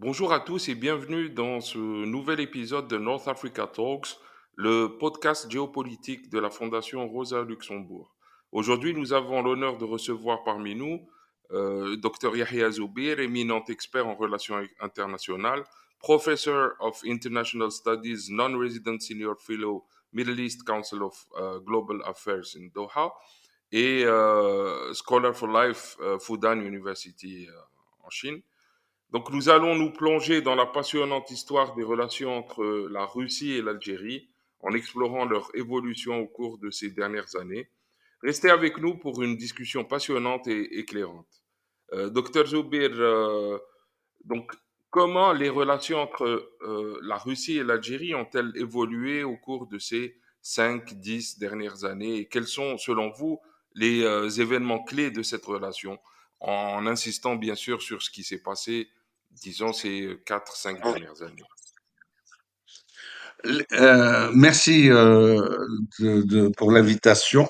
Bonjour à tous et bienvenue dans ce nouvel épisode de North Africa Talks, le podcast géopolitique de la Fondation Rosa Luxembourg. Aujourd'hui, nous avons l'honneur de recevoir parmi nous Dr Yahya Zoubir, éminent expert en relations internationales, Professor of International Studies, Non-Resident Senior Fellow, Middle East Council of Global Affairs in Doha, et Scholar for Life, Fudan University en Chine. Donc nous allons nous plonger dans la passionnante histoire des relations entre la Russie et l'Algérie en explorant leur évolution au cours de ces dernières années. Restez avec nous pour une discussion passionnante et éclairante. Docteur Zoubir, donc comment les relations entre la Russie et l'Algérie ont-elles évolué au cours de ces 5, 10 dernières années et quels sont, selon vous, les événements clés de cette relation, en insistant bien sûr sur ce qui s'est passé, disons, ces 4, 5 dernières années. Merci pour l'invitation.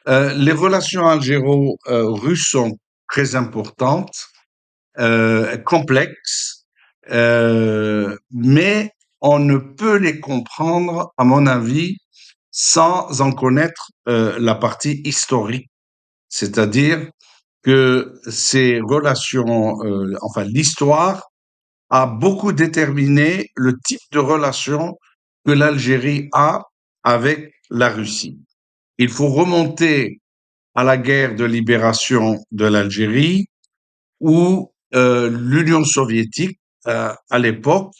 Les relations algéro-russes sont très importantes, complexes, mais on ne peut les comprendre, à mon avis, sans en connaître la partie historique, c'est-à-dire que ces relations, enfin l'histoire a beaucoup déterminé le type de relation que l'Algérie a avec la Russie. Il faut remonter à la guerre de libération de l'Algérie où l'Union soviétique, à l'époque,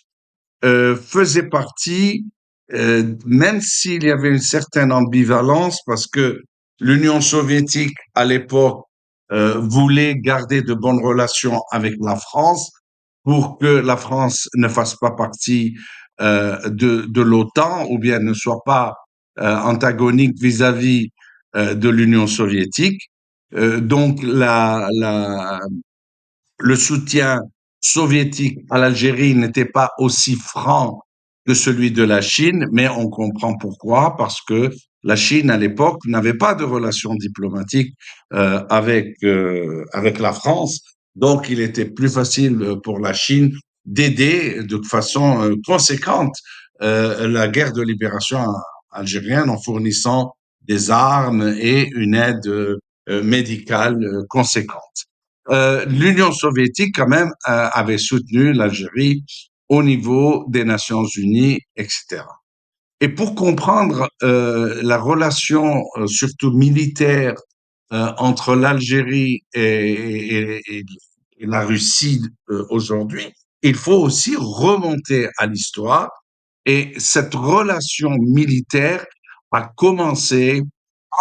faisait partie, même s'il y avait une certaine ambivalence, parce que l'Union soviétique, à l'époque, voulait garder de bonnes relations avec la France pour que la France ne fasse pas partie de l'OTAN ou bien ne soit pas antagonique vis-à-vis de l'Union soviétique. Donc, le soutien soviétique à l'Algérie n'était pas aussi franc que celui de la Chine, mais on comprend pourquoi, parce que la Chine, à l'époque, n'avait pas de relations diplomatiques avec la France. Donc, il était plus facile pour la Chine d'aider de façon conséquente la guerre de libération algérienne en fournissant des armes et une aide médicale conséquente. L'Union soviétique, quand même, avait soutenu l'Algérie au niveau des Nations Unies, etc. Et pour comprendre la relation, surtout militaire, entre l'Algérie et la Russie aujourd'hui, il faut aussi remonter à l'histoire. Et cette relation militaire a commencé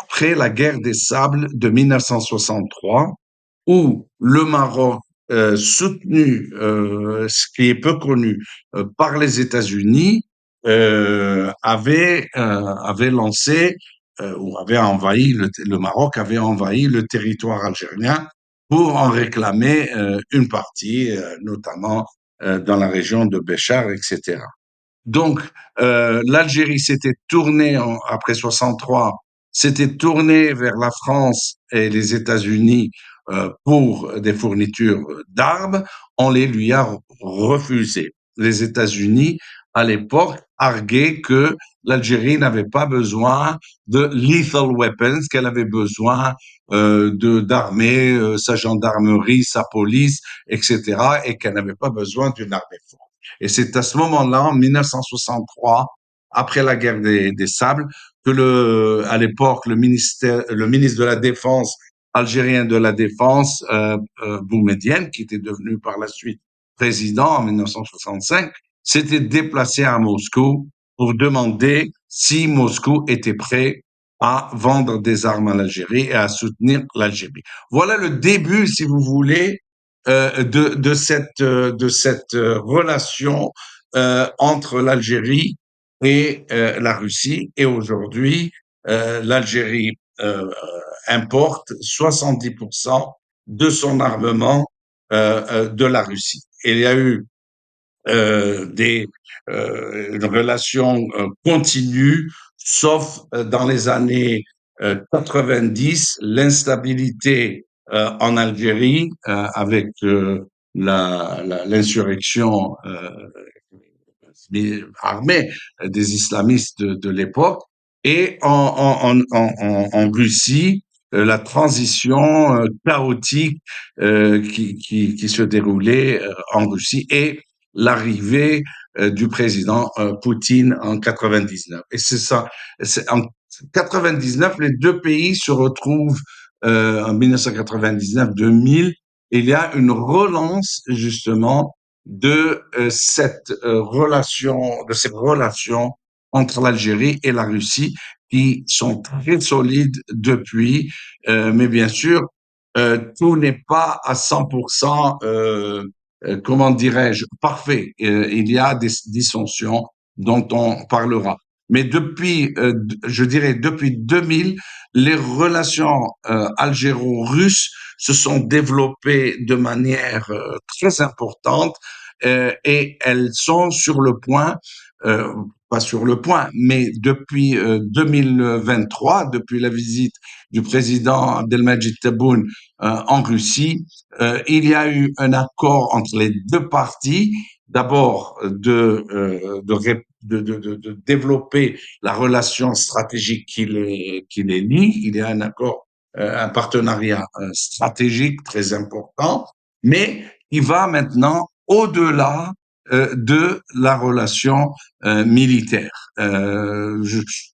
après la guerre des Sables de 1963, où le Maroc, soutenu, ce qui est peu connu, par les États-Unis, avait lancé ou avait envahi le Maroc avait envahi le territoire algérien pour en réclamer une partie, notamment dans la région de Béchar, etc. Donc, l'Algérie s'était tournée après 63, s'était tournée vers la France et les États-Unis pour des fournitures d'armes. On les lui a refusées. Les États-Unis, à l'époque, arguaient que l'Algérie n'avait pas besoin de lethal weapons, qu'elle avait besoin d'armer sa gendarmerie, sa police, etc., et qu'elle n'avait pas besoin d'une armée forte. Et c'est à ce moment-là, en 1963, après la guerre des Sables, que à l'époque, le ministre de la Défense algérien de la Défense, Boumedienne, qui était devenu par la suite président en 1965, s'était déplacé à Moscou pour demander si Moscou était prêt à vendre des armes à l'Algérie et à soutenir l'Algérie. Voilà le début, si vous voulez, de cette relation entre l'Algérie et la Russie. Et aujourd'hui, l'Algérie importe 70% de son armement de la Russie. Et il y a eu une relation continue, sauf dans les années 90, l'instabilité en Algérie avec l'insurrection armée des islamistes de l'époque. Et en Russie, la transition chaotique qui se déroulait en Russie et l'arrivée du président Poutine en 99. Et c'est ça. En 99, les deux pays se retrouvent en 1999-2000. Il y a une relance justement de ces relations entre l'Algérie et la Russie qui sont très solides depuis, mais bien sûr, tout n'est pas à 100%, comment dirais-je, parfait. Il y a des dissensions dont on parlera. Mais depuis, je dirais depuis 2000, les relations algéro-russes se sont développées de manière très importante et elles sont sur le point, euh, pas sur le point, mais depuis 2023, depuis la visite du président Abdelmadjid Tebboune en Russie, il y a eu un accord entre les deux parties, d'abord de développer la relation stratégique qui les lie. Il y a un accord, un partenariat stratégique très important, mais qui va maintenant au-delà de la relation militaire.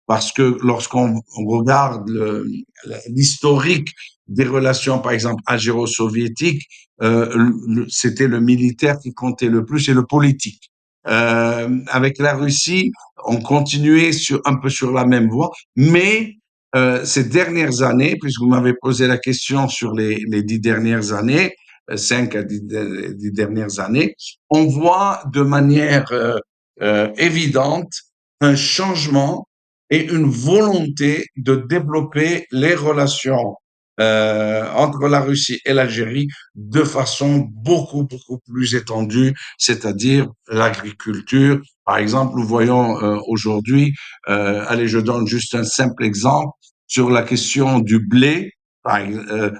Parce que lorsqu'on regarde l'historique des relations, par exemple, algéro-soviétiques, c'était le militaire qui comptait le plus et le politique. Avec la Russie, on continuait un peu sur la même voie, mais ces dernières années, puisque vous m'avez posé la question sur les 10 dernières années, 5 à 10 dernières années, on voit de manière évidente un changement et une volonté de développer les relations entre la Russie et l'Algérie de façon beaucoup plus étendue, c'est-à-dire l'agriculture. Par exemple, nous voyons aujourd'hui, allez, je donne juste un simple exemple sur la question du blé. Le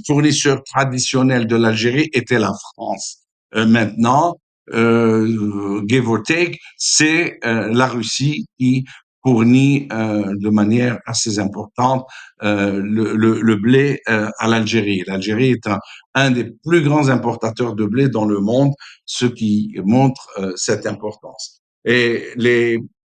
fournisseur traditionnel de l'Algérie était la France. Maintenant, give or take, c'est la Russie qui fournit de manière assez importante le blé à l'Algérie. L'Algérie est un des plus grands importateurs de blé dans le monde, ce qui montre cette importance. Et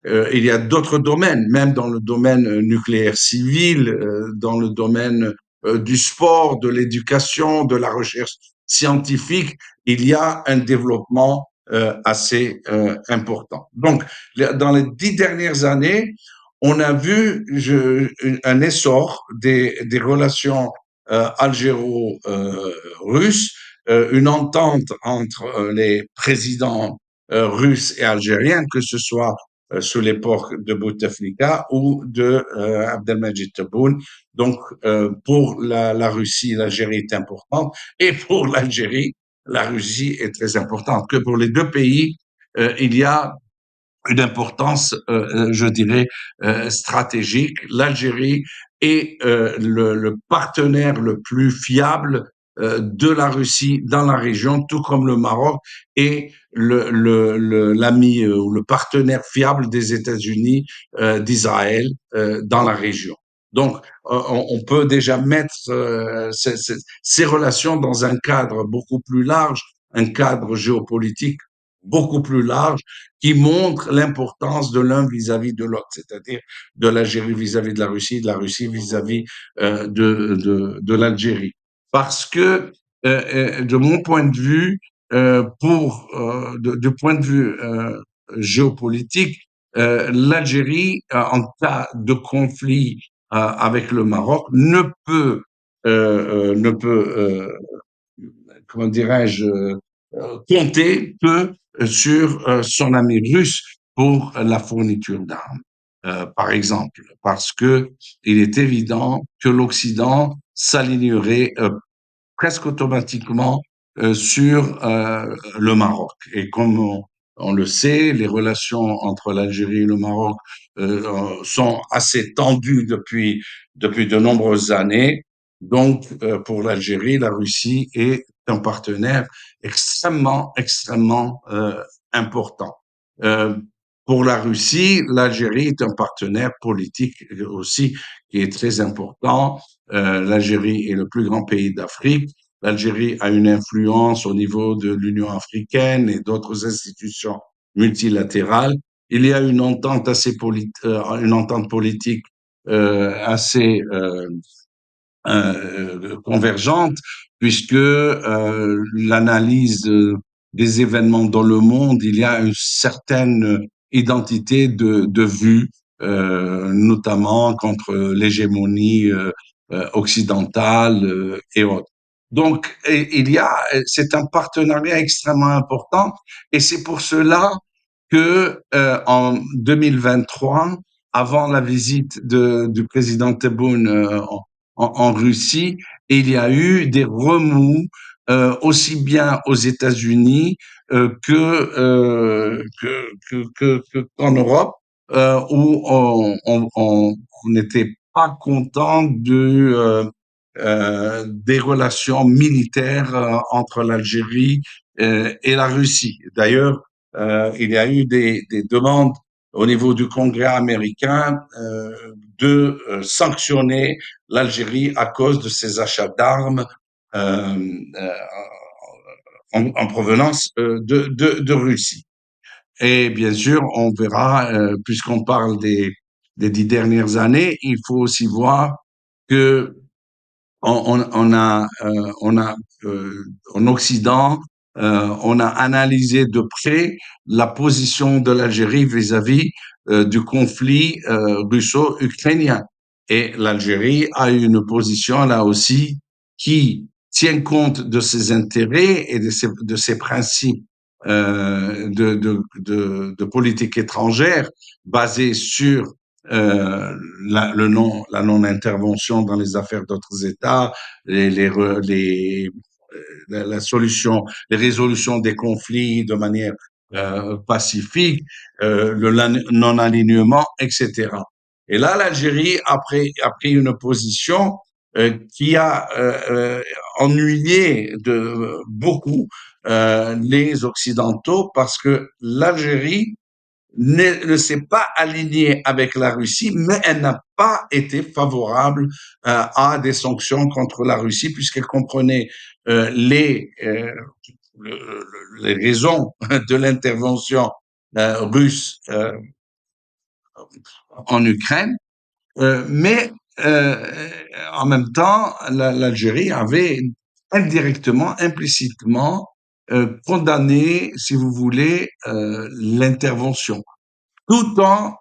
il y a d'autres domaines, même dans le domaine nucléaire civil, dans le domaine du sport, de l'éducation, de la recherche scientifique, il y a un développement assez important. Donc, dans les 10 dernières années, on a vu un essor des relations algéro-russes, une entente entre les présidents russes et algériens, que ce soit sous l'époque de Bouteflika ou de Abdelmadjid Tebboune. Donc, pour la Russie, l'Algérie est importante, et pour l'Algérie, la Russie est très importante. Que pour les deux pays, il y a une importance, je dirais, stratégique. L'Algérie est le partenaire le plus fiable de la Russie dans la région, tout comme le Maroc est l'ami ou le partenaire fiable des États-Unis, d'Israël dans la région. Donc, on peut déjà mettre ces relations dans un cadre beaucoup plus large, un cadre géopolitique beaucoup plus large, qui montre l'importance de l'un vis-à-vis de l'autre, c'est-à-dire de l'Algérie vis-à-vis de la Russie vis-à-vis de l'Algérie. Parce que, de mon point de vue, du point de vue géopolitique, l'Algérie, en cas de conflit avec le Maroc, ne peut comment dirais-je, compter peu sur son ami russe pour la fourniture d'armes, par exemple, parce que il est évident que l'Occident s'alignerait presque automatiquement sur le Maroc. Et comme on le sait, les relations entre l'Algérie et le Maroc sont assez tendues depuis de nombreuses années. Donc, pour l'Algérie, la Russie est un partenaire extrêmement important. Euh, pour la Russie, l'Algérie est un partenaire politique aussi qui est très important. L'Algérie est le plus grand pays d'Afrique. L'Algérie a une influence au niveau de l'Union africaine et d'autres institutions multilatérales. Il y a une entente une entente politique assez convergente, puisque l'analyse des événements dans le monde, il y a une certaine identité de vue, notamment contre l'hégémonie occidentale et autres. Donc, c'est un partenariat extrêmement important, et c'est pour cela que en 2023, avant la visite du président Tebboune en Russie, il y a eu des remous aussi bien aux États-Unis qu'en Europe, où on n'était pas content des relations militaires entre l'Algérie et la Russie. D'ailleurs, il y a eu des demandes au niveau du Congrès américain de sanctionner l'Algérie à cause de ses achats d'armes euh, euh, en provenance de Russie. Et bien sûr, on verra, puisqu'on parle des 10 dernières années, il faut aussi voir que on a en Occident, on a analysé de près la position de l'Algérie vis-à-vis du conflit russo-ukrainien. Et l'Algérie a une position là aussi qui tient compte de ses intérêts et de ses principes de politique étrangère basés sur la non-intervention dans les affaires d'autres États, la solution, les résolutions des conflits de manière pacifique, le non-alignement, etc. Et là, l'Algérie a pris une position qui a ennuyé de beaucoup les Occidentaux parce que l'Algérie ne s'est pas alignée avec la Russie, mais elle n'a pas été favorable à des sanctions contre la Russie puisqu'elle comprenait euh, les, euh, les raisons de l'intervention russe en Ukraine, mais en même temps, l'Algérie avait indirectement, implicitement condamné, si vous voulez, l'intervention tout en,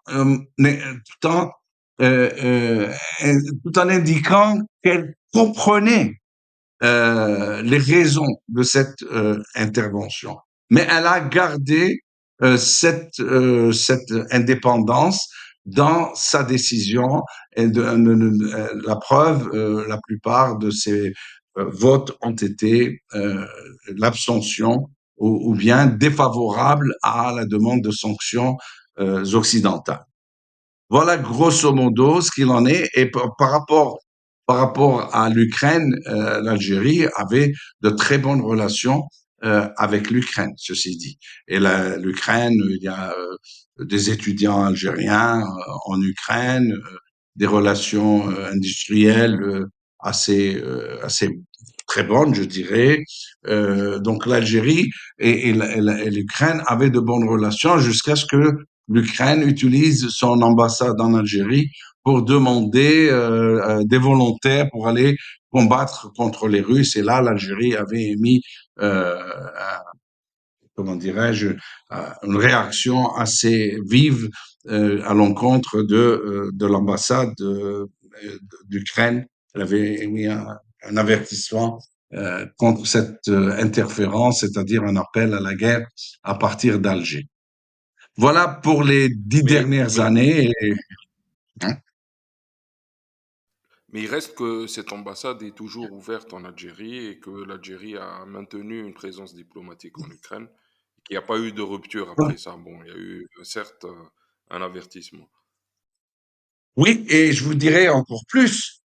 euh, tout en indiquant qu'elle comprenait les raisons de cette intervention. Mais elle a gardé cette indépendance dans sa décision et la preuve, la plupart de ces votes ont été l'abstention ou bien défavorable à la demande de sanctions occidentales. Voilà grosso modo ce qu'il en est. Et par rapport à l'Ukraine, l'Algérie avait de très bonnes relations avec l'Ukraine, ceci dit. Et l'Ukraine, il y a des étudiants algériens en Ukraine, des relations industrielles assez très bonnes, je dirais. Donc l'Algérie et l'Ukraine avaient de bonnes relations jusqu'à ce que l'Ukraine utilise son ambassade en Algérie pour demander des volontaires pour aller combattre contre les Russes. Et là, l'Algérie avait émis, comment dirais-je, une réaction assez vive à l'encontre de l'ambassade d'Ukraine. Elle avait émis un avertissement contre cette interférence, c'est-à-dire un appel à la guerre à partir d'Alger. Voilà pour les dix Mais, dernières mais, années. Hein. mais il reste que cette ambassade est toujours ouverte en Algérie et que l'Algérie a maintenu une présence diplomatique en Ukraine, qu'il n'y a pas eu de rupture après ça. Bon, il y a eu certes un avertissement. Oui, et je vous dirais encore plus,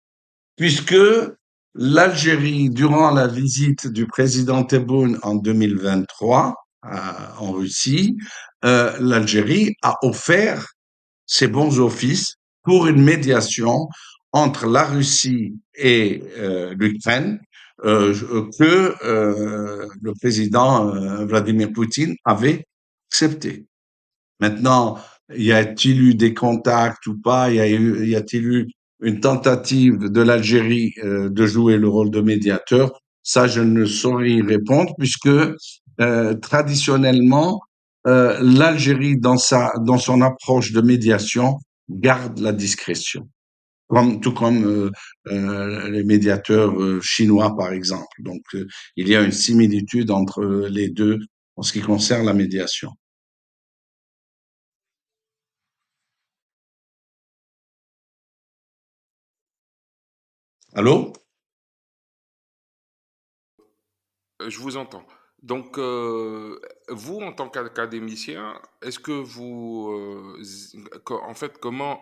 puisque L'Algérie, durant la visite du président Tebboune en 2023 en Russie, l'Algérie a offert ses bons offices pour une médiation entre la Russie et l'Ukraine que le président Vladimir Poutine avait accepté. Maintenant, y a-t-il eu des contacts ou pas? Y a-t-il eu une tentative de l'Algérie de jouer le rôle de médiateur? Ça, je ne saurais y répondre puisque traditionnellement, l'Algérie, dans son approche de médiation, garde la discrétion, tout comme les médiateurs chinois, par exemple. Donc, il y a une similitude entre les deux en ce qui concerne la médiation. Allô? Je vous entends. Donc, vous, en tant qu'académicien, est-ce que en fait, comment,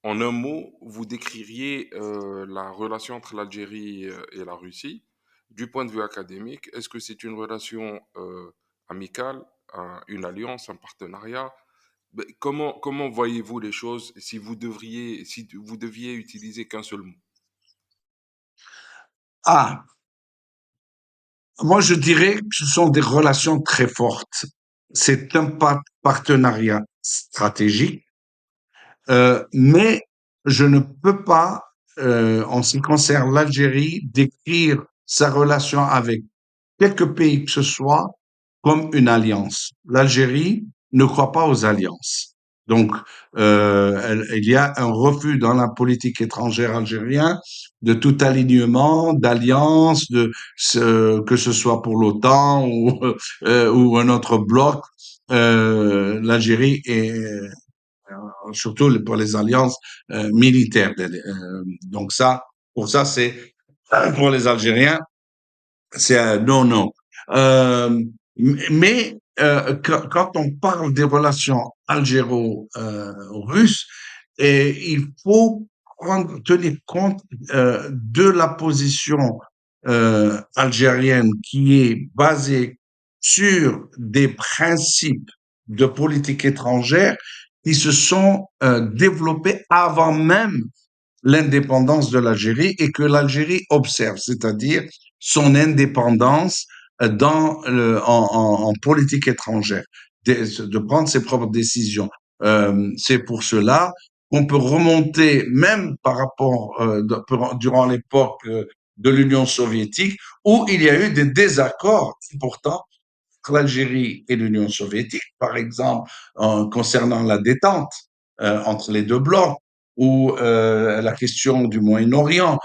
en un mot, vous décririez la relation entre l'Algérie et la Russie du point de vue académique? Est-ce que c'est une relation amicale, une alliance, un partenariat? Ben, comment voyez-vous les choses si vous deviez utiliser qu'un seul mot? Ah, moi, je dirais que ce sont des relations très fortes. C'est un partenariat stratégique, mais je ne peux pas, en ce qui concerne l'Algérie, décrire sa relation avec quelque pays que ce soit comme une alliance. L'Algérie ne croit pas aux alliances. Donc, il y a un refus dans la politique étrangère algérienne de tout alignement, d'alliance, que ce soit pour l'OTAN ou un autre bloc. L'Algérie est surtout pour les alliances militaires. Donc ça, pour ça, c'est pour les Algériens, c'est un non-non. Euh, mais quand on parle des relations algéro-russes, il faut tenir compte de la position algérienne qui est basée sur des principes de politique étrangère qui se sont développés avant même l'indépendance de l'Algérie et que l'Algérie observe, c'est-à-dire son indépendance en politique étrangère, de prendre ses propres décisions. C'est pour cela qu'on peut remonter, même par rapport, durant l'époque de l'Union soviétique, où il y a eu des désaccords importants entre l'Algérie et l'Union soviétique, par exemple concernant la détente entre les deux blocs, ou la question du Moyen-Orient.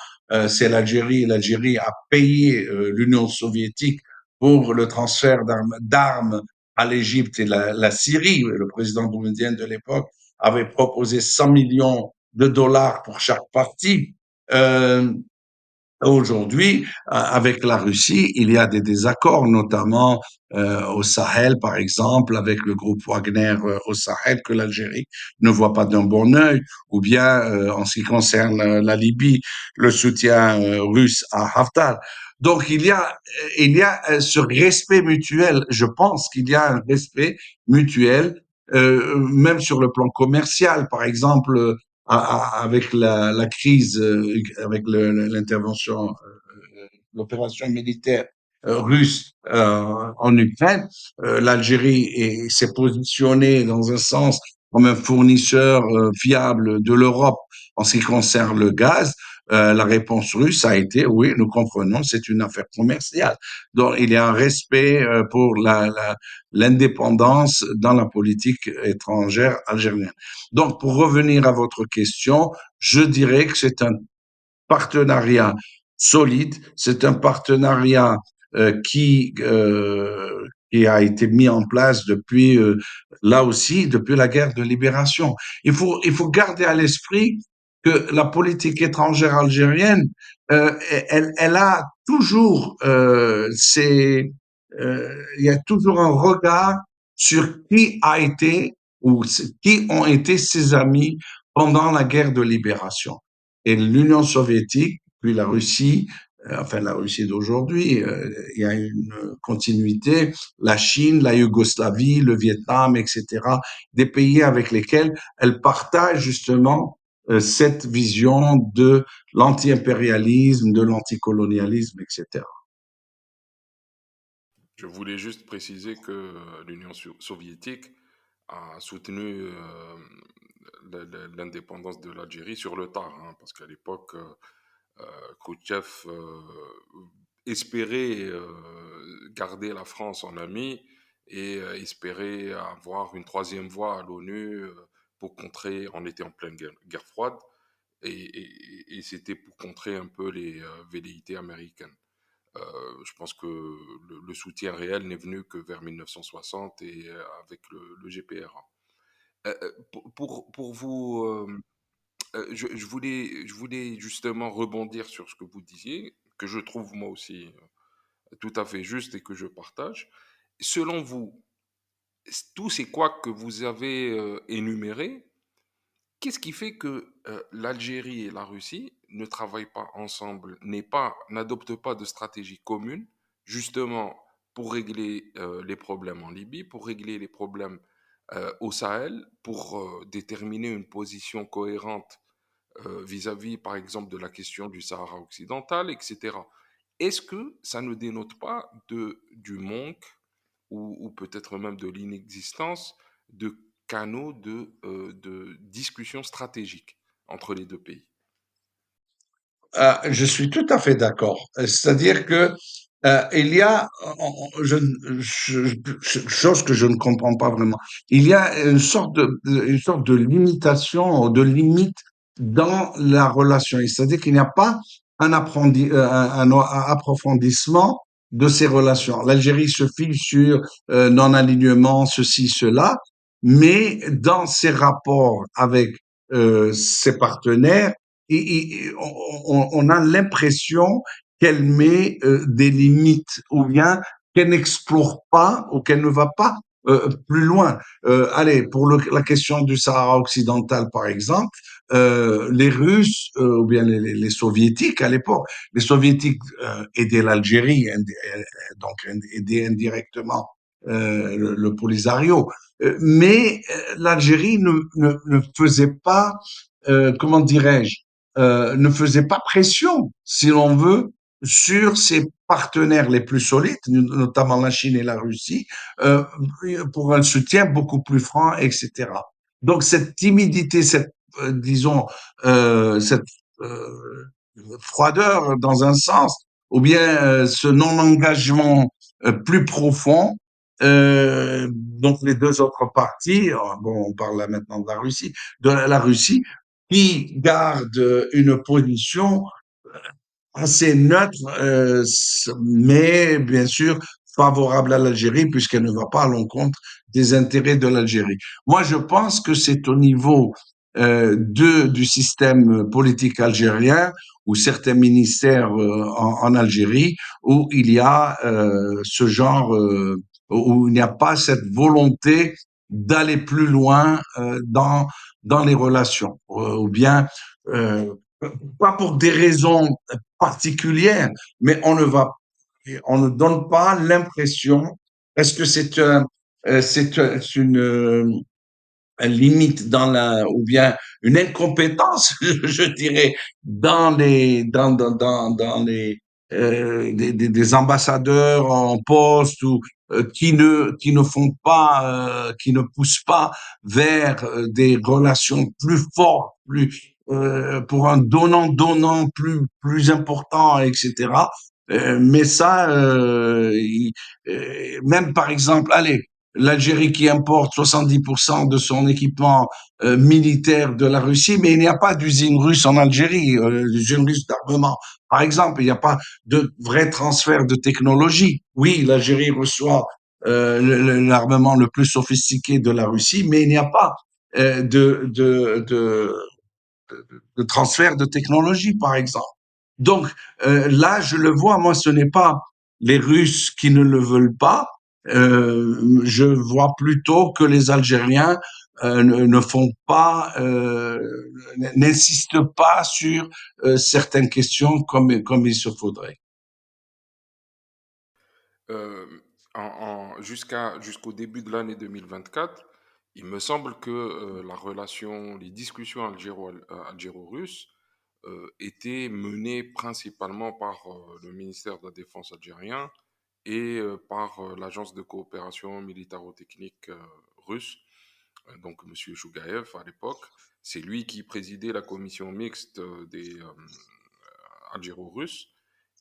C'est l'Algérie a payé l'Union soviétique pour le transfert d'armes à l'Égypte et la Syrie. Le président boumedienne de l'époque avait proposé 100 millions de dollars pour chaque partie. Euh, Aujourd'hui, avec la Russie, il y a des désaccords, notamment au Sahel, par exemple, avec le groupe Wagner au Sahel, que l'Algérie ne voit pas d'un bon œil, ou bien en ce qui concerne la Libye, le soutien russe à Haftar. Donc il y a ce respect mutuel. Je pense qu'il y a un respect mutuel, même sur le plan commercial, par exemple avec la crise, avec l'intervention, l'opération militaire russe en Ukraine, l'Algérie s'est positionnée dans un sens comme un fournisseur fiable de l'Europe en ce qui concerne le gaz. La réponse russe a été oui, nous comprenons, c'est une affaire commerciale. Donc il y a un respect pour l'indépendance dans la politique étrangère algérienne. Donc, pour revenir à votre question, je dirais que c'est un partenariat solide, c'est un partenariat qui a été mis en place depuis, là aussi, depuis la guerre de libération. Il faut garder à l'esprit que la politique étrangère algérienne, elle a toujours il y a toujours un regard sur qui a été ou qui ont été ses amis pendant la guerre de libération. Et l'Union soviétique, puis la Russie, enfin la Russie d'aujourd'hui, il y a une continuité, la Chine, la Yougoslavie, le Vietnam, etc., des pays avec lesquels elle partage justement cette vision de l'anti-impérialisme, de l'anticolonialisme, etc. Je voulais juste préciser que l'Union soviétique a soutenu l'indépendance de l'Algérie sur le tard, hein, parce qu'à l'époque, Khrouchtchev espérait garder la France en ami et espérait avoir une troisième voie à l'ONU pour contrer, on était en pleine guerre froide, et c'était pour contrer un peu les velléités américaines. Je pense que le soutien réel n'est venu que vers 1960 et avec le GPRA. Pour vous, je voulais justement rebondir sur ce que vous disiez, que je trouve moi aussi tout à fait juste et que je partage. Selon vous, tous ces couacs que vous avez énumérés, qu'est-ce qui fait que l'Algérie et la Russie ne travaillent pas ensemble, n'adoptent pas de stratégie commune, justement pour régler les problèmes en Libye, pour régler les problèmes au Sahel, pour déterminer une position cohérente vis-à-vis, par exemple, de la question du Sahara occidental, etc. Est-ce que ça ne dénote pas du manque ou peut-être même de l'inexistence de canaux de discussion stratégique entre les deux pays? Je suis tout à fait d'accord. C'est-à-dire que il y a, je, chose que je ne comprends pas vraiment, il y a une sorte de limitation, de limite dans la relation. C'est-à-dire qu'il n'y a pas un approfondissement de ces relations. L'Algérie se file sur non-alignement, ceci, cela, mais dans ses rapports avec ses partenaires, on a l'impression qu'elle met des limites ou bien qu'elle n'explore pas ou qu'elle ne va pas plus loin. Allez, pour la question du Sahara occidental, par exemple, les Russes ou bien les Soviétiques à l'époque, les Soviétiques aidaient l'Algérie, donc aidaient indirectement le Polisario, mais l'Algérie ne faisait pas, comment dirais-je, ne faisait pas pression, si l'on veut, sur ses partenaires les plus solides, notamment la Chine et la Russie, euh, pour un soutien beaucoup plus franc, etc. Donc cette timidité, disons, cette euh, froideur dans un sens, ou bien ce non-engagement plus profond, donc les deux autres parties, bon, on parle là maintenant de la Russie, la Russie, qui garde une position assez neutre, mais bien sûr favorable à l'Algérie puisqu'elle ne va pas à l'encontre des intérêts de l'Algérie. Moi, je pense que c'est au niveau du système politique algérien ou certains ministères en Algérie où il y a ce genre, où il n'y a pas cette volonté d'aller plus loin dans les relations, ou bien euh, pas pour des raisons particulière, mais on ne donne pas l'impression. Est-ce que c'est une limite dans ou bien une incompétence, je dirais, dans les, des ambassadeurs en poste ou qui ne font pas, qui ne poussent pas vers des relations plus fortes, pour un donnant-donnant plus important, etc. Mais ça, même par exemple, allez, l'Algérie qui importe 70% de son équipement militaire de la Russie, mais il n'y a pas d'usine russe en Algérie, d'usine russe d'armement. Par exemple, il n'y a pas de vrai transfert de technologie. Oui, l'Algérie reçoit l'armement le plus sophistiqué de la Russie, mais il n'y a pas de transfert de technologie, par exemple. Donc là, je le vois, moi, ce n'est pas les Russes qui ne le veulent pas. Je vois plutôt que les Algériens ne font pas, n'insistent pas sur certaines questions comme il se faudrait. Euh, jusqu'au début de l'année 2024, il me semble que la relation, les discussions algéro-russes étaient menées principalement par le ministère de la Défense algérien et par l'agence de coopération militaro-technique russe, donc M. Chougaïev à l'époque. C'est lui qui présidait la commission mixte des algéro-russes.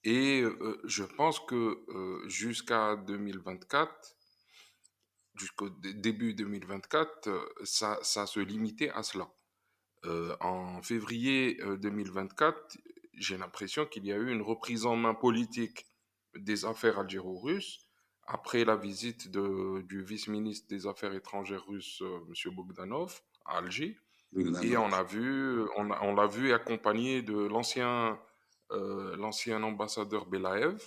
Et je pense que jusqu'à 2024, jusqu'au début 2024, ça se limitait à cela. En février 2024, j'ai l'impression qu'il y a eu une reprise en main politique des affaires algéro-russes après la visite du vice-ministre des Affaires étrangères russe, M. Bogdanov, à Alger. Et on l'a vu accompagné de l'ancien ambassadeur Belaev,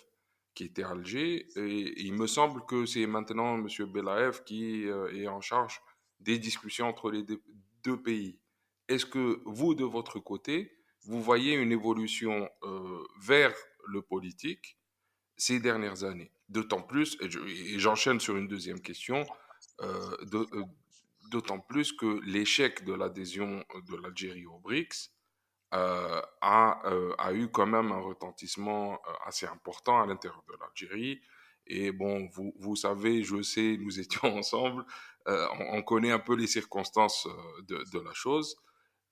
qui était à Alger. Et il me semble que c'est maintenant M. Belaev qui est en charge des discussions entre les deux pays. Est-ce que vous, de votre côté, vous voyez une évolution vers le politique ces dernières années? D'autant plus, et j'enchaîne sur une deuxième question, euh, de- euh, d'autant plus que l'échec de l'adhésion de l'Algérie au BRICS a eu quand même un retentissement assez important à l'intérieur de l'Algérie. Et bon, vous savez, je sais, nous étions ensemble, on connaît un peu les circonstances de la chose.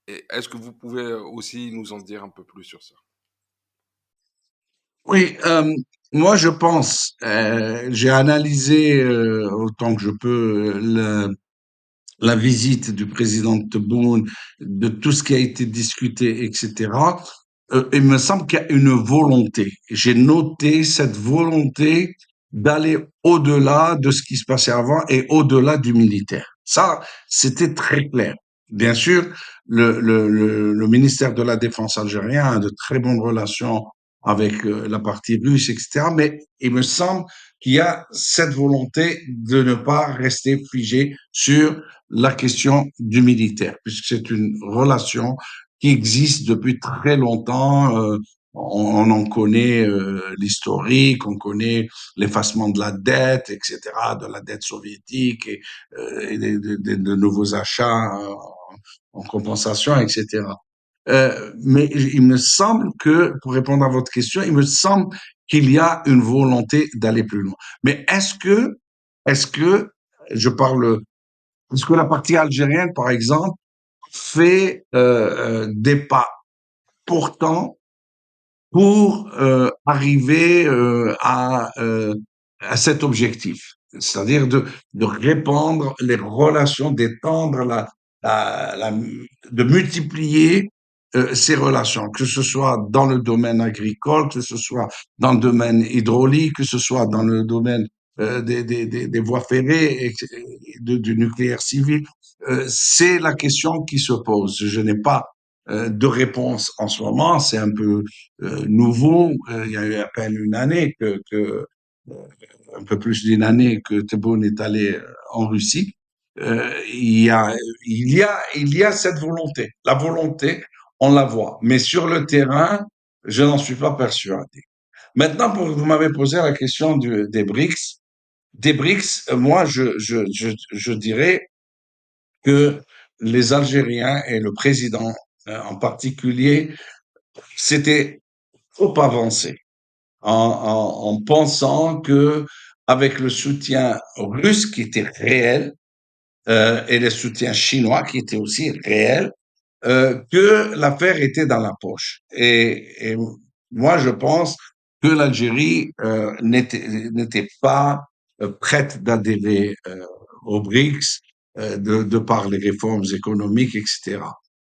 Et est-ce que vous pouvez aussi nous en dire un peu plus sur ça? Oui, moi je pense, j'ai analysé autant que je peux la visite du président Tebboune, de tout ce qui a été discuté, etc. Il me semble qu'il y a une volonté. J'ai noté cette volonté d'aller au-delà de ce qui se passait avant et au-delà du militaire. Ça, c'était très clair. Bien sûr, le ministère de la Défense algérien a de très bonnes relations avec la partie russe, etc. Mais il me semble qu'il y a cette volonté de ne pas rester figé sur la question du militaire, puisque c'est une relation qui existe depuis très longtemps. On en connaît l'historique, on connaît l'effacement de la dette, etc., de la dette soviétique et de nouveaux achats en compensation, etc. Mais il me semble que, pour répondre à votre question, il me semble qu'il y a une volonté d'aller plus loin. Mais est-ce que, je parle, est-ce que la partie algérienne, par exemple, fait des pas pourtant pour arriver à cet objectif, c'est-à-dire de répandre les relations, d'étendre de multiplier ces relations, que ce soit dans le domaine agricole, que ce soit dans le domaine hydraulique, que ce soit dans le domaine des voies ferrées, du nucléaire civil. C'est la question qui se pose. Je n'ai pas de réponse en ce moment. C'est un peu nouveau. Il y a eu à peine une année un peu plus d'une année que Tebboune est allé en Russie. Il y a cette volonté. La volonté, on la voit. Mais sur le terrain, je n'en suis pas persuadé. Maintenant, vous m'avez posé la question des BRICS. Des BRICS, moi, je dirais que les Algériens et le président en particulier s'étaient trop avancés en pensant que avec le soutien russe qui était réel et le soutien chinois qui était aussi réel, que l'affaire était dans la poche. Et moi, je pense que l'Algérie n'était pas prête d'adhérer aux BRICS de par les réformes économiques, etc.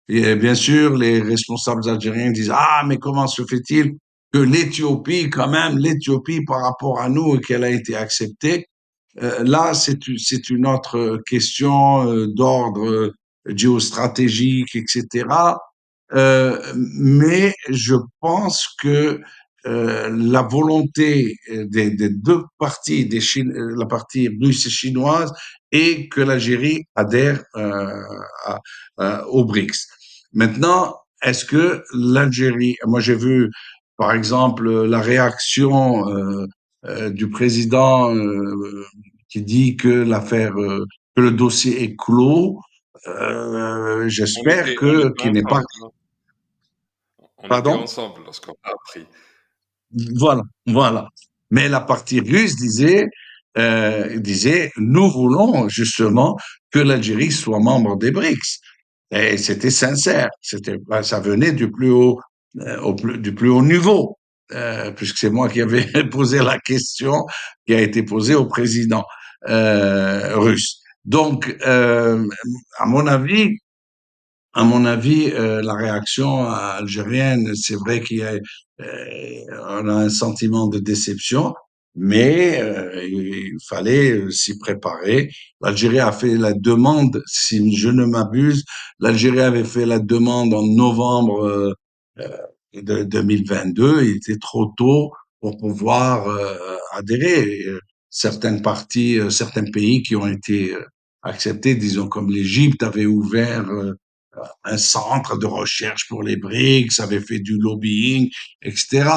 Et bien sûr, les responsables algériens disent, ah, mais comment se fait-il que l'Éthiopie, quand même, l'Éthiopie par rapport à nous, qu'elle a été acceptée, là, c'est une autre question d'ordre géostratégique, etc. Mais je pense que la volonté des deux parties, la partie russe et chinoise, et que l'Algérie adhère au BRICS. Maintenant, est-ce que l'Algérie, moi j'ai vu par exemple la réaction du président qui dit que que le dossier est clos. J'espère On que était qu'il n'est pas. ensemble, hein. On était Pardon? ensemble lorsqu'on a appris. Voilà, voilà. Mais la partie russe disait, nous voulons justement que l'Algérie soit membre des BRICS. Et c'était sincère. Ça venait du plus haut, du plus haut niveau, puisque c'est moi qui avais posé la question qui a été posée au président russe. Donc, à mon avis, la réaction algérienne, c'est vrai on a un sentiment de déception, mais il fallait s'y préparer. L'Algérie a fait la demande, si je ne m'abuse, l'Algérie avait fait la demande en novembre de 2022. Il était trop tôt pour pouvoir adhérer. Certaines parties, certains pays qui ont été acceptés, disons comme l'Égypte, avait ouvert un centre de recherche pour les BRICS, avait fait du lobbying, etc.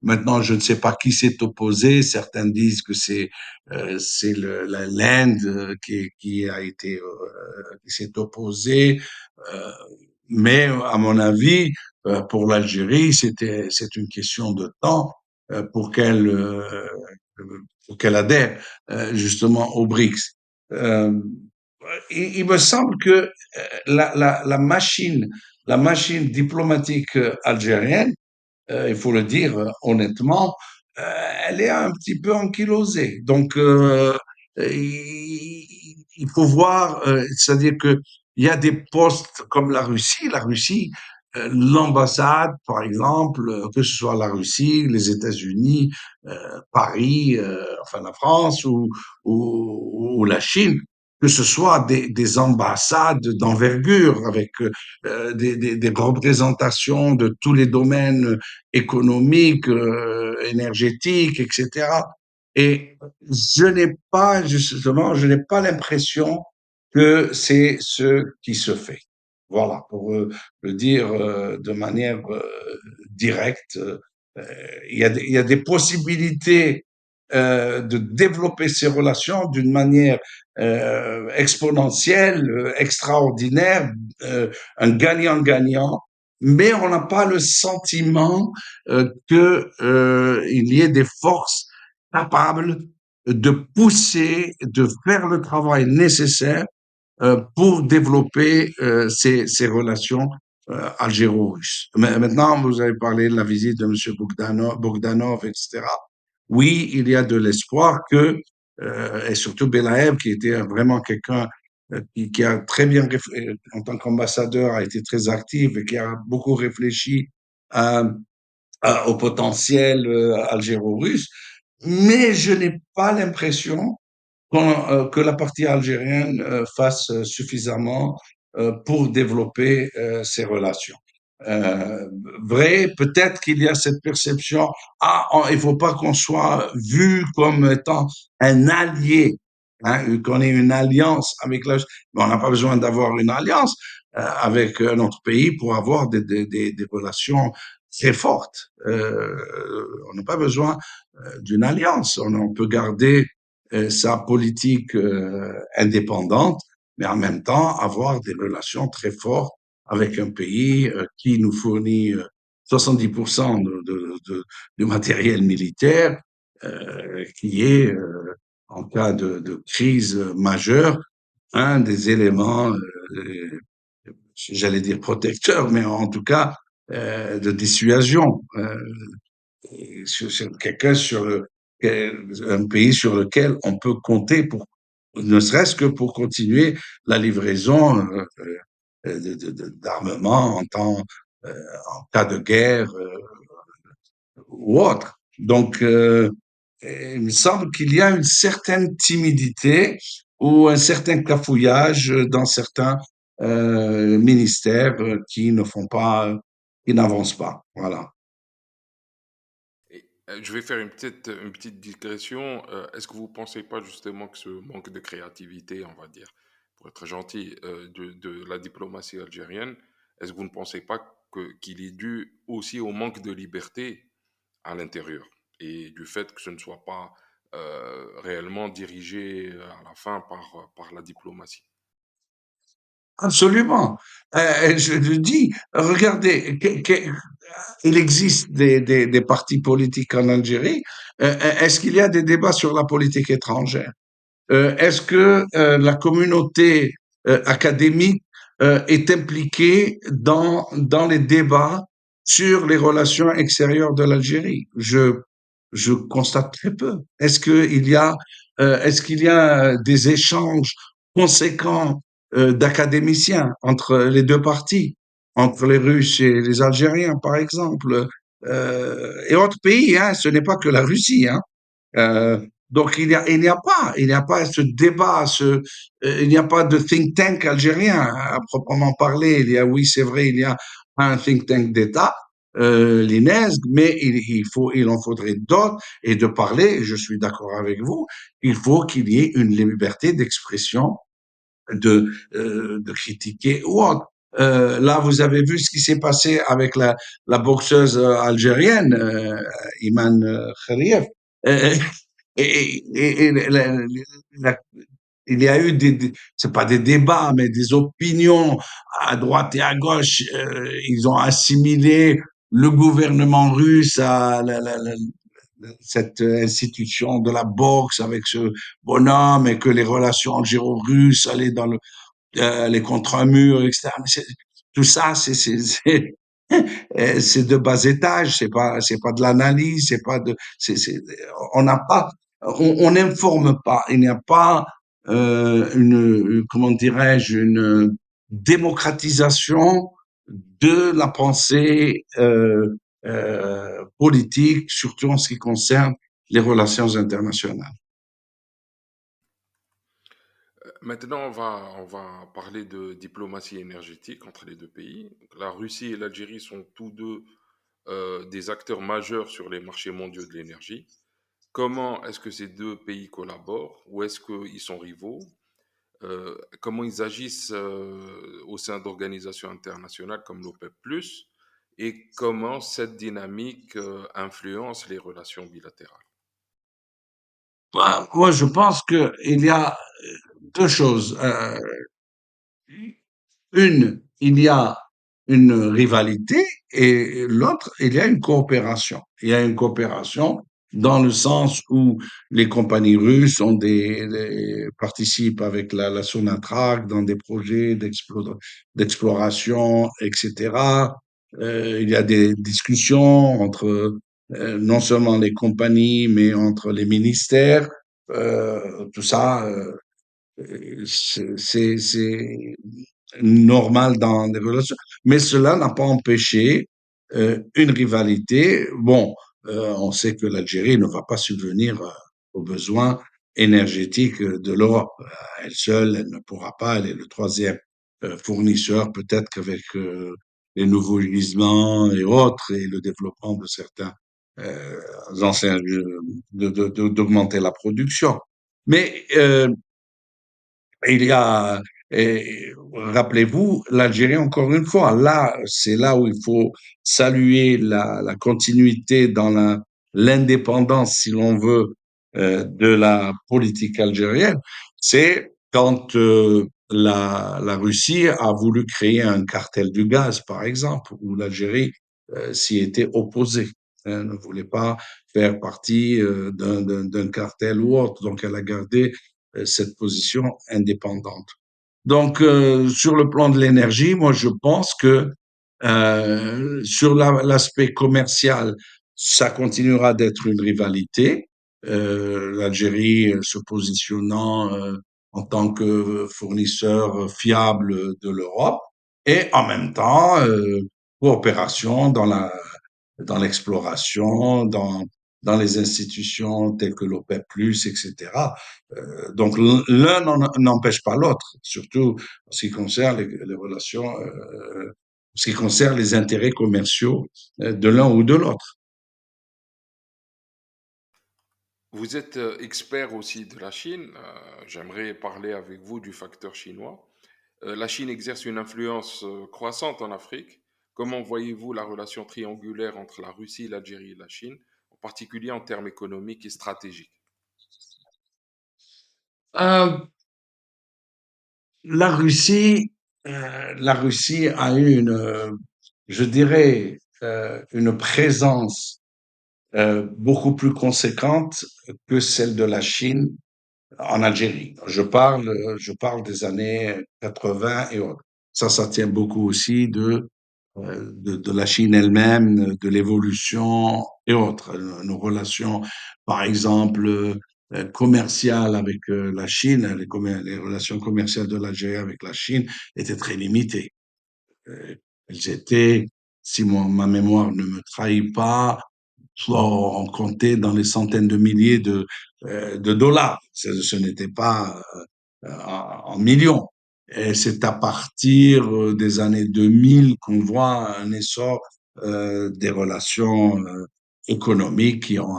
Maintenant, je ne sais pas qui s'est opposé. Certains disent que c'est l'Inde qui a été qui s'est opposée. Euh, mais à mon avis, pour l'Algérie, c'est une question de temps pour qu'elle adhère justement aux BRICS. Euh, il me semble que la machine diplomatique algérienne, il faut le dire honnêtement, elle est un petit peu ankylosée. Donc, il faut voir, c'est-à-dire que il y a des postes comme la Russie, l'ambassade, par exemple, que ce soit la Russie, les États-Unis, Paris, enfin la France ou la Chine, que ce soit des ambassades d'envergure avec des représentations de tous les domaines économiques, énergétiques, etc. Et je n'ai pas l'impression que c'est ce qui se fait. Voilà, pour le dire de manière directe, il y a des possibilités de développer ces relations d'une manière exponentielle, extraordinaire, un gagnant-gagnant, mais on n'a pas le sentiment que il y ait des forces capables de pousser, de faire le travail nécessaire pour développer ces relations algéro-russes. Mais maintenant, vous avez parlé de la visite de M. Bogdanov, etc. Oui, il y a de l'espoir que, et surtout Belaïev, qui était vraiment quelqu'un qui a très bien, en tant qu'ambassadeur, a été très actif et qui a beaucoup réfléchi au potentiel algéro-russe. Mais je n'ai pas l'impression que la partie algérienne fasse suffisamment pour développer ces relations. Euh, Vrai, peut-être qu'il y a cette perception, il faut pas qu'on soit vu comme étant un allié, hein, qu'on ait une alliance avec la, mais on n'a pas besoin d'avoir une alliance avec un autre pays pour avoir des relations très fortes. On n'a pas besoin d'une alliance. On peut garder sa politique indépendante, mais en même temps avoir des relations très fortes avec un pays qui nous fournit 70% du matériel militaire, qui est, en cas de crise majeure, un des éléments, j'allais dire protecteurs, mais en tout cas de dissuasion. Sur quelqu'un un pays sur lequel on peut compter pour ne serait-ce que pour continuer la livraison d'armement euh, en cas de guerre ou autre. Donc, il me semble qu'il y a une certaine timidité ou un certain cafouillage dans certains ministères qui ne font pas, qui n'avancent pas. Voilà. Je vais faire une petite digression. Est-ce que vous pensez pas justement que ce manque de créativité, on va dire, pour être gentil, de la diplomatie algérienne, est-ce que vous ne pensez pas qu'il est dû aussi au manque de liberté à l'intérieur et du fait que ce ne soit pas réellement dirigé à la fin par la diplomatie? Absolument. Je le dis, regardez, il existe des partis politiques en Algérie. Est-ce qu'il y a des débats sur la politique étrangère? Est-ce que la communauté académique est impliquée dans les débats sur les relations extérieures de l'Algérie? Je constate très peu. Est-ce qu'il y a des échanges conséquents d'académiciens entre les deux parties, entre les Russes et les Algériens, par exemple, et autres pays, hein, ce n'est pas que la Russie, hein. Euh, donc il n'y a pas ce débat, il n'y a pas de think tank algérien à proprement parler. Oui, c'est vrai, il y a un think tank d'État, l'INESG, mais il en faudrait d'autres. Et de parler, je suis d'accord avec vous, il faut qu'il y ait une liberté d'expression, de critiquer ou autre. Là, vous avez vu ce qui s'est passé avec la boxeuse algérienne, Iman Khariev. Euh, et la- il y a eu c'est pas des débats, mais des opinions à droite et à gauche. Ils ont assimilé le gouvernement russe à cette institution de la boxe avec ce bonhomme et que les relations algéro-russes allaient dans les contre un mur, etc. Tout ça, c'est de bas étage, c'est pas de l'analyse, c'est pas de, on n'a pas, on n'informe pas, il n'y a pas comment dirais-je, une démocratisation de la pensée politique, surtout en ce qui concerne les relations internationales. Maintenant, on va parler de diplomatie énergétique entre les deux pays. Donc, la Russie et l'Algérie sont tous deux des acteurs majeurs sur les marchés mondiaux de l'énergie. Comment est-ce que ces deux pays collaborent? Ou est-ce qu'ils sont rivaux? Comment ils agissent au sein d'organisations internationales comme l'OPEP+, et comment cette dynamique influence les relations bilatérales? Moi, je pense que il y a deux choses. Une, il y a une rivalité et l'autre, il y a une coopération. Il y a une coopération dans le sens où les compagnies russes participent avec la Sonatrach dans des projets d'exploration, etc. Il y a des discussions entre non seulement les compagnies, mais entre les ministères. Tout ça, c'est normal dans les relations, mais cela n'a pas empêché une rivalité. Bon, on sait que l'Algérie ne va pas subvenir aux besoins énergétiques de l'Europe. Elle seule, elle ne pourra pas. Elle est le troisième fournisseur, peut-être qu'avec les nouveaux gisements et autres, et le développement de certains euh, anciens, d'augmenter la production. Mais il y a, rappelez-vous, l'Algérie, encore une fois, là, c'est là où il faut saluer la continuité dans l'indépendance, si l'on veut, de la politique algérienne. C'est quand la Russie a voulu créer un cartel du gaz, par exemple, où l'Algérie s'y était opposée. Elle ne voulait pas faire partie d'un cartel ou autre. Donc, elle a gardé cette position indépendante. Donc, sur le plan de l'énergie, moi, je pense que sur l'aspect commercial, ça continuera d'être une rivalité. L'Algérie se positionnant en tant que fournisseur fiable de l'Europe et en même temps coopération dans l'exploration, dans les institutions telles que l'OPEP+, etc. Donc l'un n'empêche pas l'autre, surtout en ce qui concerne les relations, en ce qui concerne les intérêts commerciaux de l'un ou de l'autre. Vous êtes expert aussi de la Chine. J'aimerais parler avec vous du facteur chinois. La Chine exerce une influence croissante en Afrique. Comment voyez-vous la relation triangulaire entre la Russie, l'Algérie et la Chine, en particulier en termes économiques et stratégiques? Euh, la Russie, la Russie a eu je dirais, une présence beaucoup plus conséquente que celle de la Chine en Algérie. Je parle des années 80 et autres. Ça tient beaucoup aussi de la Chine elle-même, de l'évolution et autres. Nos relations, par exemple, commerciales avec la Chine, les relations commerciales de l'Algérie avec la Chine étaient très limitées. Euh, Elles étaient, si ma mémoire ne me trahit pas, soit on comptait dans les centaines de milliers de dollars. Ce n'était pas en millions. Et c'est à partir des années 2000 qu'on voit un essor des relations économiques qui ont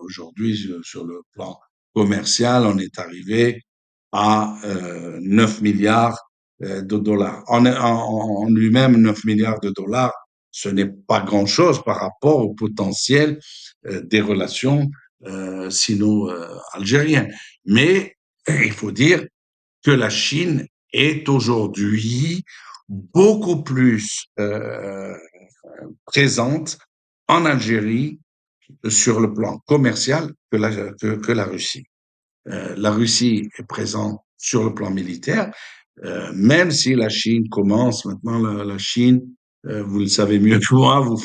aujourd'hui, sur le plan commercial, on est arrivé à 9 milliards de dollars. En lui-même, 9 milliards de dollars, ce n'est pas grand-chose par rapport au potentiel des relations sino-algériennes. Mais il faut dire que la Chine est aujourd'hui beaucoup plus présente en Algérie sur le plan commercial que la Russie. La Russie est présente sur le plan militaire, même si la Chine commence maintenant, la Chine, vous le savez mieux que moi, vous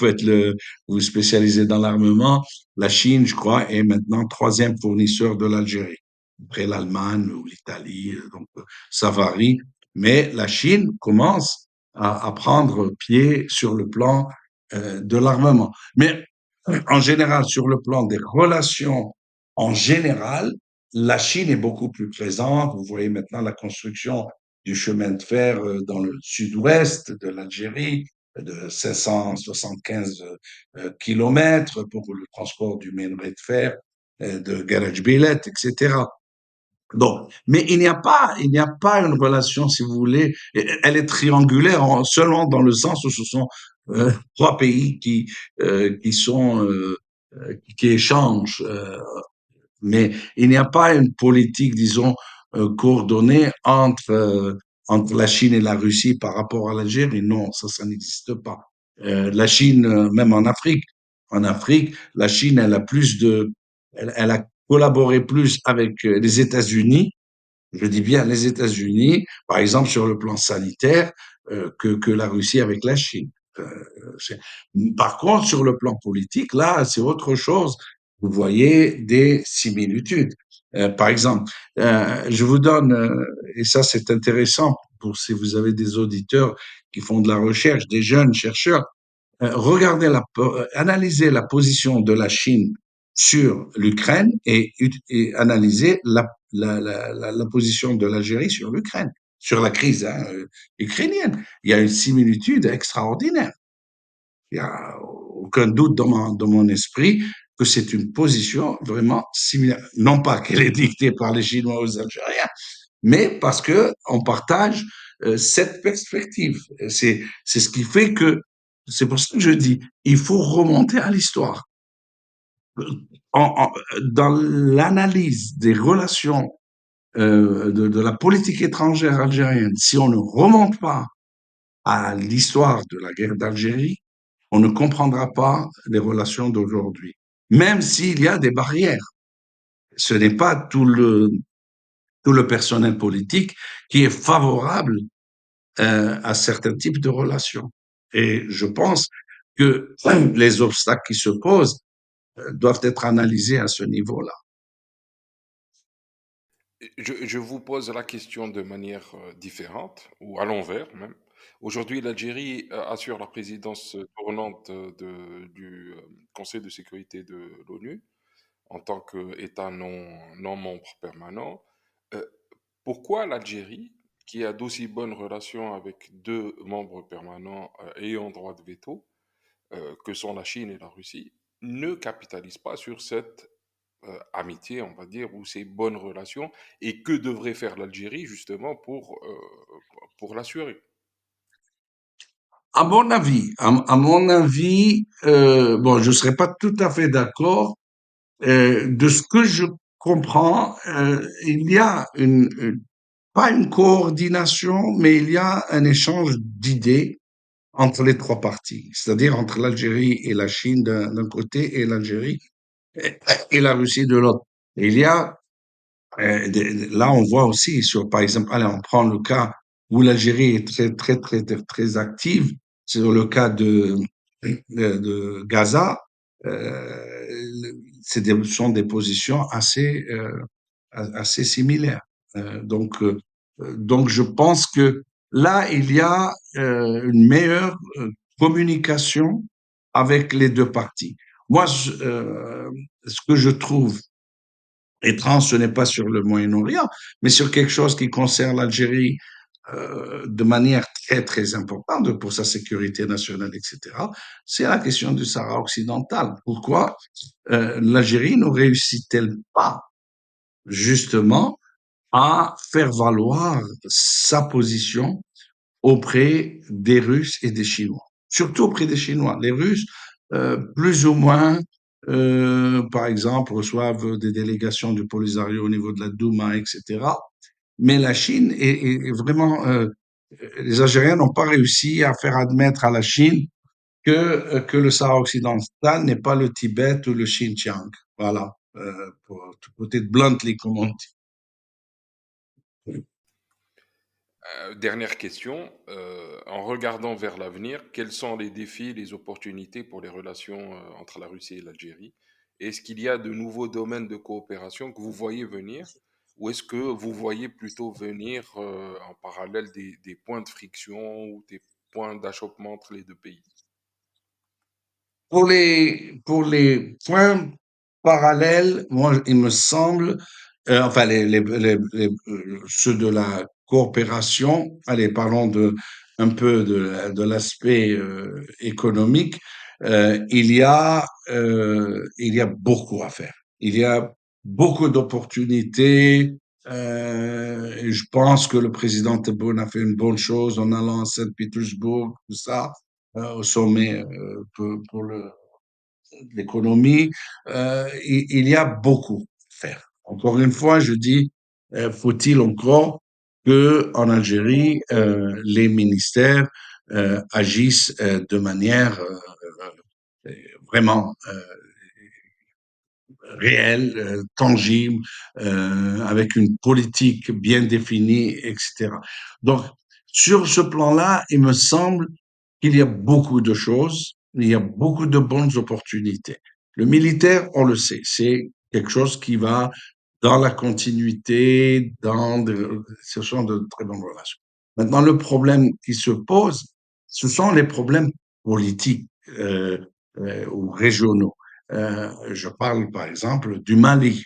vous spécialisez dans l'armement, la Chine, je crois, est maintenant troisième fournisseur de l'Algérie, après l'Allemagne ou l'Italie, donc ça varie, mais la Chine commence à prendre pied sur le plan de l'armement. Mais en général, sur le plan des relations en général, la Chine est beaucoup plus présente. Vous voyez maintenant la construction du chemin de fer dans le sud-ouest de l'Algérie, de 575 kilomètres pour le transport du minerai de fer, de Garage Billet, etc. Donc, mais il n'y a pas une relation, si vous voulez, elle est triangulaire seulement dans le sens où ce sont trois pays qui sont qui échangent, mais il n'y a pas une politique, disons, coordonnée entre la Chine et la Russie par rapport à l'Algérie. Non, ça n'existe pas. La Chine, même en Afrique, la Chine, elle a collaboré plus avec les États-Unis, je dis bien les États-Unis, par exemple sur le plan sanitaire, que la Russie avec la Chine. Euh, c'est- Par contre, sur le plan politique, là, c'est autre chose. Vous voyez des similitudes. Par exemple, je vous donne, et ça c'est intéressant pour si vous avez des auditeurs qui font de la recherche, des jeunes chercheurs, regardez analysez la position de la Chine sur l'Ukraine et analysez la position de l'Algérie sur l'Ukraine, sur la crise ukrainienne. Il y a une similitude extraordinaire. Il n'y a aucun doute dans mon esprit que c'est une position vraiment similaire. Non pas qu'elle est dictée par les Chinois aux Algériens, mais parce que on partage cette perspective. C'est ce qui fait que, c'est pour ça que je dis, il faut remonter à l'histoire. En- dans l'analyse des relations de la politique étrangère algérienne, si on ne remonte pas à l'histoire de la guerre d'Algérie, on ne comprendra pas les relations d'aujourd'hui. Même s'il y a des barrières, ce n'est pas tout le personnel politique qui est favorable à certains types de relations. Et je pense que les obstacles qui se posent doivent être analysés à ce niveau-là. Je vous pose la question de manière différente, ou à l'envers même. Aujourd'hui, l'Algérie assure la présidence tournante du Conseil de sécurité de l'ONU en tant qu'État non membre permanent. Euh, Pourquoi l'Algérie, qui a d'aussi bonnes relations avec deux membres permanents ayant droit de veto, que sont la Chine et la Russie, ne capitalise pas sur cette amitié, on va dire, ou ces bonnes relations, et que devrait faire l'Algérie justement pour l'assurer. À mon avis, bon, je ne serais pas tout à fait d'accord. De ce que je comprends, il y a pas une coordination, mais il y a un échange d'idées entre les trois parties, c'est-à-dire entre l'Algérie et la Chine d'un côté et l'Algérie et, et la Russie de l'autre. Et il y a là, on voit aussi sur, par exemple, allez, on prend le cas où l'Algérie est très active, c'est le cas de Gaza. Euh, sont des positions assez similaires. Donc, je pense que là, il y a une meilleure communication avec les deux parties. Moi, ce que je trouve étrange, ce n'est pas sur le Moyen-Orient, mais sur quelque chose qui concerne l'Algérie de manière très importante pour sa sécurité nationale, etc., c'est la question du Sahara occidental. Pourquoi l'Algérie ne réussit-elle pas justement à faire valoir sa position auprès des Russes et des Chinois, surtout auprès des Chinois. Les Russes, plus ou moins, par exemple, reçoivent des délégations du Polisario au niveau de la Douma, etc. Mais la Chine est vraiment, les Algériens n'ont pas réussi à faire admettre à la Chine que le Sahara occidental n'est pas le Tibet ou le Xinjiang. Voilà, pour côté de bluntly, comme on dit. Dernière question, en regardant vers l'avenir, quels sont les défis, les opportunités pour les relations entre la Russie et l'Algérie? Est-ce qu'il y a de nouveaux domaines de coopération que vous voyez venir, ou est-ce que vous voyez plutôt venir en parallèle des points de friction ou des points d'achoppement entre les deux pays? Pour les points parallèles, moi, il me semble, enfin, ceux de la coopération, allez, parlons un peu de l'aspect économique, il y a beaucoup à faire. Il y a beaucoup d'opportunités. Et je pense que le président Tebboune a fait une bonne chose en allant à Saint-Pétersbourg, tout ça, au sommet pour l'économie. Il y a beaucoup à faire. Encore une fois, je dis, faut-il encore que en Algérie, les ministères agissent de manière vraiment réelle, tangible, avec une politique bien définie, etc. Donc, sur ce plan-là, il me semble qu'il y a beaucoup de choses, il y a beaucoup de bonnes opportunités. Le militaire, on le sait, c'est quelque chose qui va dans la continuité, ce sont de très bonnes relations. Maintenant, le problème qui se pose, ce sont les problèmes politiques ou régionaux. Je parle par exemple du Mali,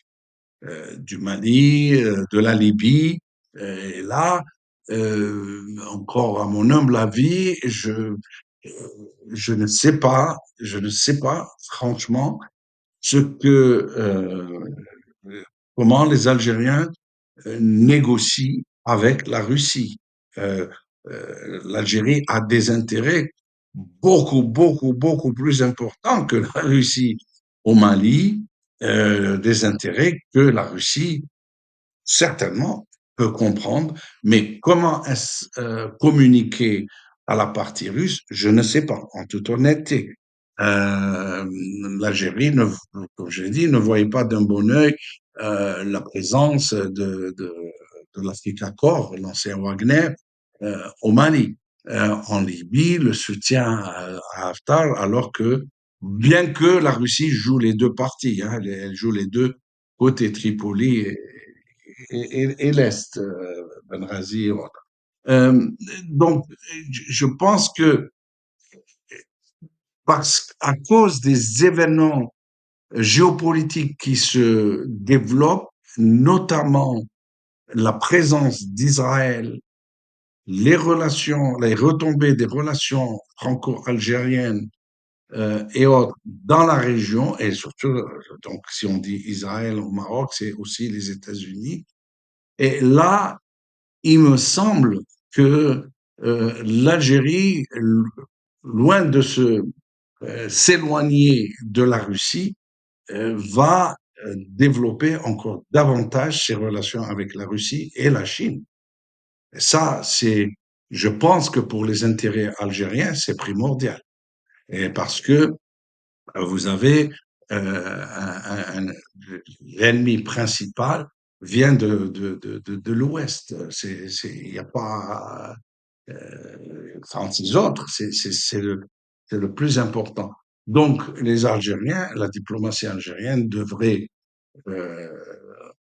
de la Libye. Et là, encore à mon humble avis, je ne sais pas, franchement, ce que, comment les Algériens négocient avec la Russie. Euh, L'Algérie a des intérêts beaucoup plus importants que la Russie au Mali, des intérêts que la Russie certainement peut comprendre, mais comment est-ce communiquer à la partie russe, je ne sais pas, en toute honnêteté. Euh, L'Algérie, comme je l'ai dit, ne voyait pas d'un bon œil la présence de l'Africa Corps, l'ancien Wagner, au Mali. En Libye, le soutien à Haftar, alors que, bien que la Russie joue les deux parties, hein, elle joue les deux côté Tripoli et l'Est, Benghazi et autres. Euh, donc, je pense que à cause des événements géopolitiques qui se développent, notamment la présence d'Israël, les retombées des relations franco-algériennes et autres dans la région, et surtout, donc si on dit Israël au Maroc, c'est aussi les États-Unis. Et là, il me semble que l'Algérie, loin de s'éloigner de la Russie, va développer encore davantage ses relations avec la Russie et la Chine. Et ça, je pense que pour les intérêts algériens, c'est primordial. Et parce que vous avez l'ennemi principal vient de l'Ouest. Il n'y a pas 36 autres. C'est le plus important. Donc, les Algériens, la diplomatie algérienne devrait euh,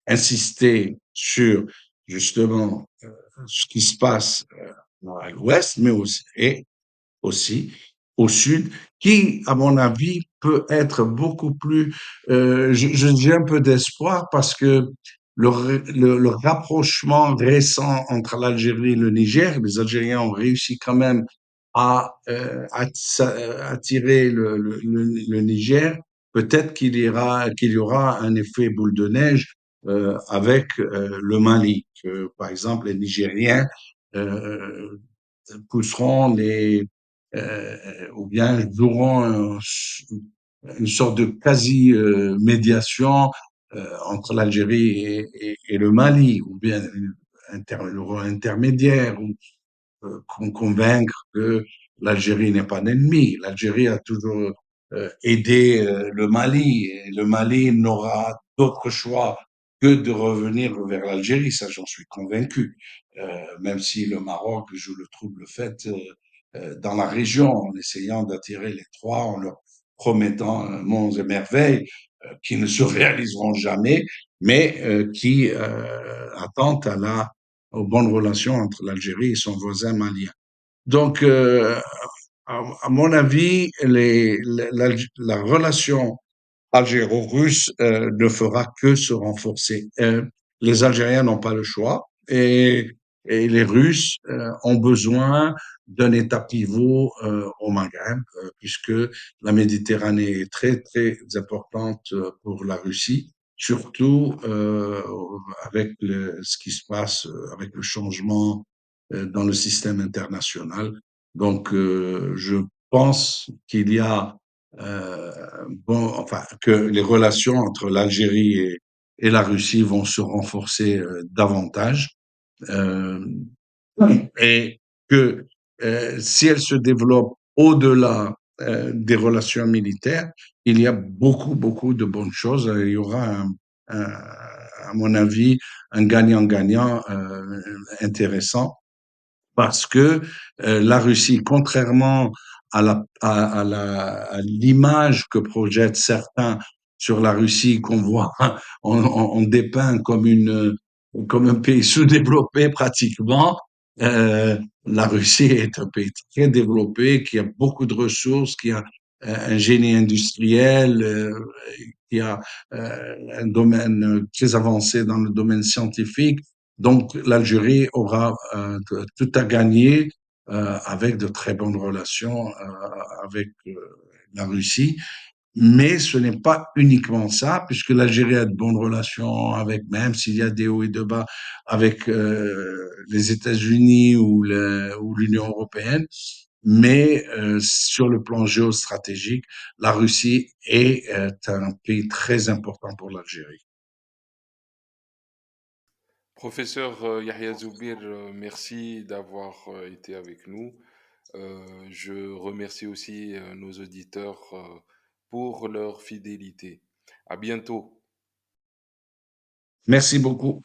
insister sur justement ce qui se passe à l'Ouest, mais aussi au sud, qui, à mon avis, peut être beaucoup plus. J'ai un peu d'espoir parce que le rapprochement récent entre l'Algérie et le Niger, les Algériens ont réussi quand même à attirer le Niger. Peut-être qu'il y aura un effet boule de neige avec le Mali. Que, par exemple, les Nigériens euh, pousseront ou bien joueront une sorte de quasi-médiation entre l'Algérie et le Mali, ou bien le rôle intermédiaire, ou convaincre que l'Algérie n'est pas l'ennemi. L'Algérie a toujours aidé le Mali, et le Mali n'aura d'autre choix que de revenir vers l'Algérie, ça j'en suis convaincu. Même si le Maroc joue le trouble fait dans la région, en essayant d'attirer les trois, en leur promettant monts et merveilles qui ne se réaliseront jamais, mais qui attentent aux bonnes relations entre l'Algérie et son voisin malien. Donc, à mon avis, la relation algéro-russe ne fera que se renforcer. Les Algériens n'ont pas le choix et les Russes ont besoin d'un État pivot au Maghreb, puisque la Méditerranée est très, très importante pour la Russie, surtout avec ce qui se passe, avec le changement dans le système international. Donc, je pense qu'il y a enfin, que les relations entre l'Algérie et la Russie vont se renforcer davantage euh, et que si elles se développent au-delà des relations militaires, il y a beaucoup, beaucoup de bonnes choses. Il y aura, à mon avis, un gagnant-gagnant intéressant parce que la Russie, contrairement à l'image que projettent certains sur la Russie, qu'on voit, on dépeint comme un pays sous-développé pratiquement, la Russie est un pays très développé, qui a beaucoup de ressources, qui a un génie industriel, qui a un domaine très avancé dans le domaine scientifique. Donc, l'Algérie aura tout à gagner avec de très bonnes relations avec la Russie. Mais ce n'est pas uniquement ça, puisque l'Algérie a de bonnes relations avec, même s'il y a des hauts et des bas, avec les États-Unis ou l'Union européenne. Mais sur le plan géostratégique, la Russie est un pays très important pour l'Algérie. Professeur Yahya Zoubir, merci d'avoir été avec nous. Je remercie aussi nos auditeurs pour leur fidélité. À bientôt. Merci beaucoup.